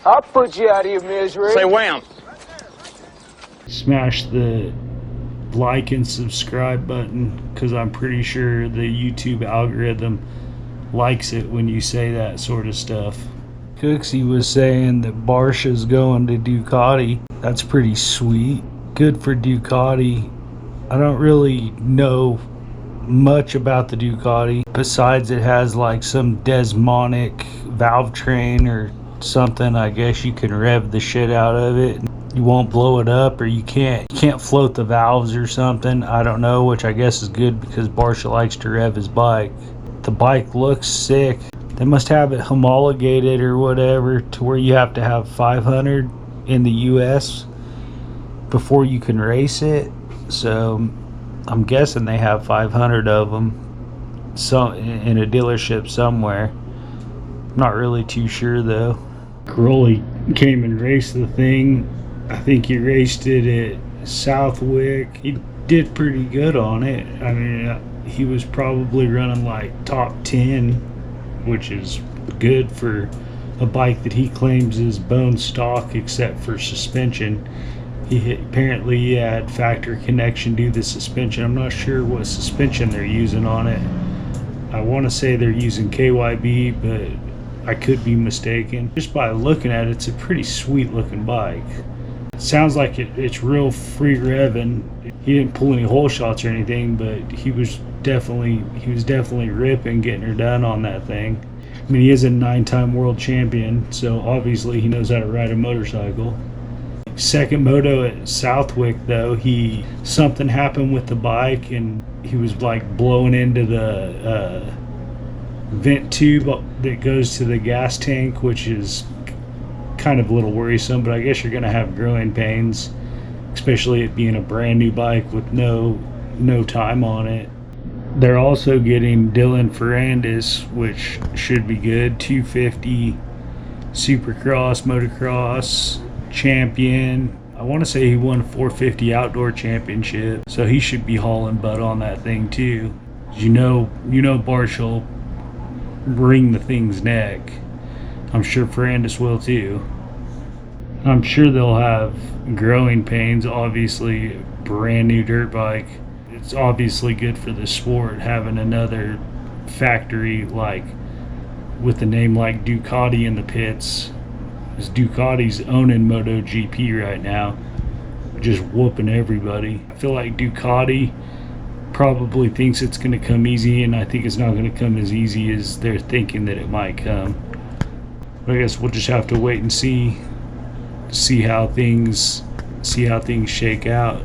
I'll put you out of your misery. Say wham. Smash the like and subscribe button, because I'm pretty sure the YouTube algorithm likes it when you say that sort of stuff. Cooksey was saying that Barsha's going to Ducati. That's pretty sweet. Good for Ducati. I don't really know much about the Ducati besides it has like some desmonic valve train or something. I guess you can rev the shit out of it. You won't blow it up, or you can't float the valves or something. I don't know, which I guess is good because Barsha likes to rev his bike. The bike looks sick. They must have it homologated or whatever to where you have to have 500 in the US before you can race it. So I'm guessing they have 500 of them in a dealership somewhere. I'm not really too sure though. Crowley came and raced the thing. I think he raced it at Southwick. He did pretty good on it. I mean, he was probably running like top 10, which is good for a bike that he claims is bone stock except for suspension. Apparently he had factory connection due to the suspension. I'm not sure what suspension they're using on it. I want to say they're using KYB, but I could be mistaken. Just by looking at it, it's a pretty sweet looking bike. It sounds like it's real free revving. He didn't pull any hole shots or anything, but he was definitely ripping, getting her done on that thing. I mean, he is a 9-time world champion, so obviously he knows how to ride a motorcycle. Second moto at Southwick though, something happened with the bike and he was like blowing into the vent tube that goes to the gas tank, which is kind of a little worrisome, but I guess you're gonna have growing pains, especially it being a brand new bike with no time on it. They're also getting Dylan Ferrandis, which should be good. 250 Supercross, motocross champion. I want to say he won 450 outdoor championship, so he should be hauling butt on that thing too. You know Barsh will wring the thing's neck. I'm sure Ferrandis will too. I'm sure they'll have growing pains. Obviously, brand new dirt bike. It's obviously good for the sport having another factory like with a name like Ducati in the pits. Because Ducati's owning MotoGP right now, just whooping everybody. I feel like Ducati probably thinks it's going to come easy, and I think it's not going to come as easy as they're thinking that it might come. But I guess we'll just have to wait and see how things shake out.